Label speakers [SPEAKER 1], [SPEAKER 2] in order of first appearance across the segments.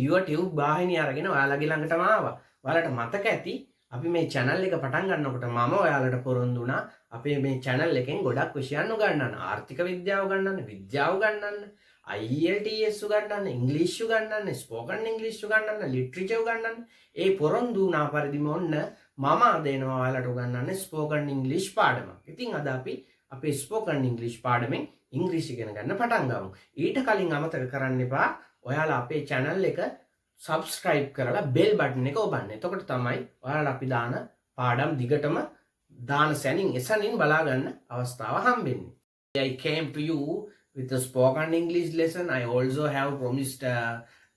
[SPEAKER 1] YouTube වාහිනිය අරගෙන ඔයාලගේ ළඟටම ආවා. ඔයාලට මතක ඇති අපි මේ channel එක පටන් ගන්නකොට මම ඔයාලට පොරොන්දු වුණා අපේ මේ channel එකෙන් ගොඩක් විෂයන් උගන්වන්න. ආර්ථික විද්‍යාව උගන්වන්න, විද්‍යාව උගන්වන්න, IELTS උගන්වන්න, ඉංග්‍රීසි උගන්වන්න, ස්පෝකන් ඉංග්‍රීසි උගන්වන්න, ලිටරචර් උගන්වන්න. ඒ පොරොන්දු වුණා පරිදිම ඔන්න මම අද එනවා ඔයාලට උගන්වන්න ස්පෝකන් ඉංග්‍රීසි පාඩමක්. ඉතින් අද අපි අපේ ස්පෝකන් ඉංග්‍රීසි පාඩමෙන් ඉංග්‍රීසි ඉගෙන ගන්න පටන් ගමු. ඊට කලින් අමතක කරන්න එපා ඔයාලා අපේ channel එක subscribe කරලා bell button එක ඔබන්න. එතකොට තමයි ඔයාලා අපි දාන පාඩම් දිගටම දාන සැනින් එසනින් බලා ගන්න අවස්ථාව හම්බෙන්නේ. I came to you with the spoken English lesson. I also have promised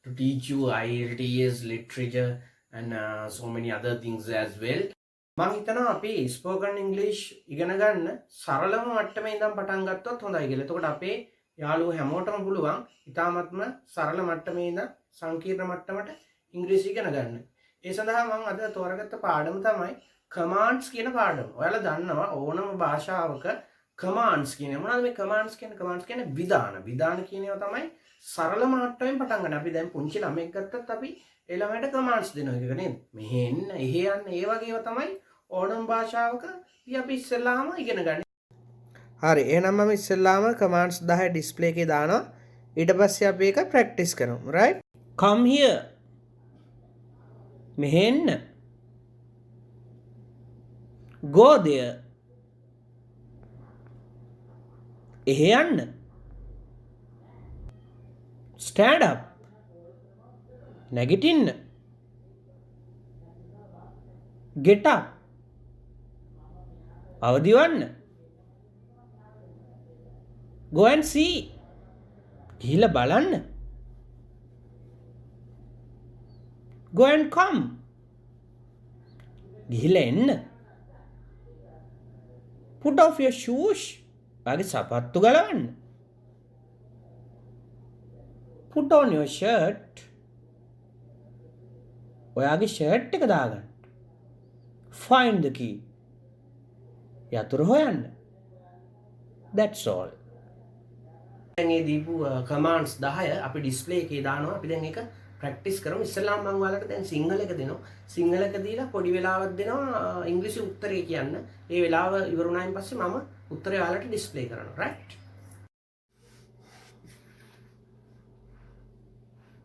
[SPEAKER 1] to teach you IELTS, literature and so many other things as well. මම හිතනවා අපි spoken English ඉගෙන ගන්න සරලම මට්ටමේ ඉඳන් පටන් ගත්තොත් හොඳයි කියලා. එතකොට අපේ යාළුවෝ හැමෝටම පුළුවන් ඉතාමත්ම සරල මට්ටමේ ඉඳන් සංකීර්ණ මට්ටමට ඉංග්‍රීසි ඉගෙන ගන්න. ඒ සඳහා මම අද තෝරගත්ත පාඩම තමයි commands කියන පාඩම. ඔයාලා දන්නවා ඕනම භාෂාවක commands කියන්නේ මොනවද මේ commands කියන්නේ? commands කියන්නේ විධාන. විධාන කියන ඒවා තමයි සරල මට්ටමෙන් පටන් ගන්න. අපි දැන් පුංචි ළමෙක් ගත්තත් අපි ඒ ළමයට commands දෙනවා එක නේද? මෙහෙ එන්න, එහෙ යන්න, ඒ වගේ ඒවා තමයි ඕනම භාෂාවක අපි ඉස්සෙල්ලාම ඉගෙන ගන්න. හරි එහෙනම් මම ඉස්සෙල්ලාම commands 10 display එකේ දානවා. ඊට පස්සේ අපි ඒක practice කරමු. right? Come here. මෙහෙන්න. Go there. එහෙ යන්න. Stand up. නැගිටින්න. Get up. අවදි වන්න. Go and see. ගිහිල්ලා බලන්න. Go and come. ගිහිල්ලා එන්න. Put off your shoes. ඔයාගේ සපත්තු ගලවන්න. Put on your shirt. ඔයාගේ ෂර්ට් එක දාගන්න. Find the key. යතුරු හොයන්න. That's all. දැන් මේ දීපු commands 10 අපි display එකේ දානවා. අපි දැන් ඒක practice කරමු. ඉස්සෙල්ලාම මම ඔයාලට දැන් සිංහල එක දෙනවා. සිංහල එක දීලා පොඩි වෙලාවක් දෙනවා ඉංග්‍රීසි උත්තරේ කියන්න. ඒ වෙලාව ඉවර වුණායින් පස්සේ මම උත්තරේ ඔයාලට display කරනවා. right?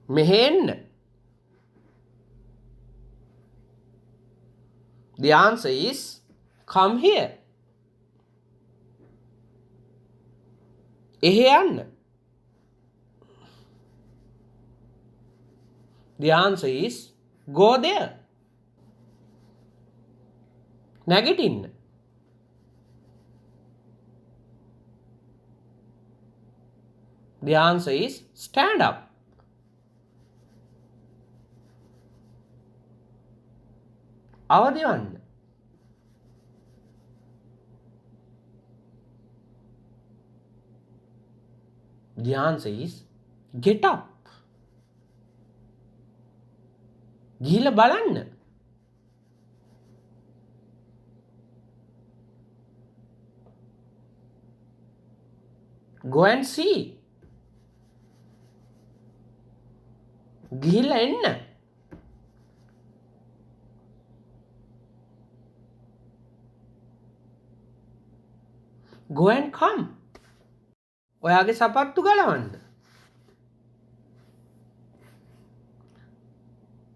[SPEAKER 1] මෙහෙන්න. The answer is come here. එහෙ යන්න. The answer is go there. නැගිටින්න. The answer is stand up. අවදි වන්න. The answer is get up. ගිහිල්ලා බලන්න. Go and see. ගිහිල්ලා එන්න. Go and come. ඔයාගේ සපත්තු ගලවන්න.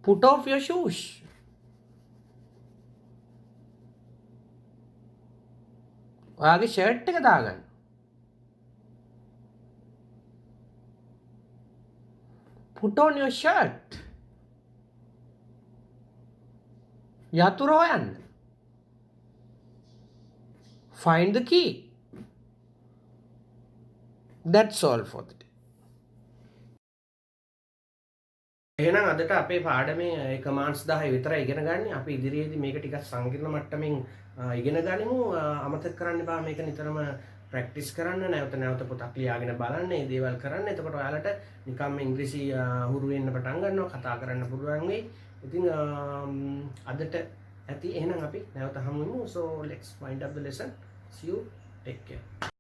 [SPEAKER 1] Put off your shoes. ඔයාගේ ෂර්ට් එක දාගන්න. Put on your shirt. යතුරු හොයන්න. Find the key. That's all for the day. එහෙනම් අදට අපේ පාඩමේ commands 10 විතරයි ඉගෙන ගන්න. අපි ඉදිරියේදී මේක ටිකක් සංකීර්ණ මට්ටමින් ඉගෙන ගනිමු. අමතක කරන්න එපා මේක නිතරම ප්‍රැක්ටිස් කරන්න. නැවත පොතක් ලියාගෙන බලන්න. මේ දේවල් කරන්න. එතකොට ඔයාලට නිකම්ම ඉංග්‍රීසි හුරු වෙන්න පටන් ගන්නවා. කතා කරන්න පුළුවන් වෙයි. ඉතින් අදට ඇති. එහෙනම් අපි නැවත හමු වෙමු. So let's wind up the lesson. See you. Take care.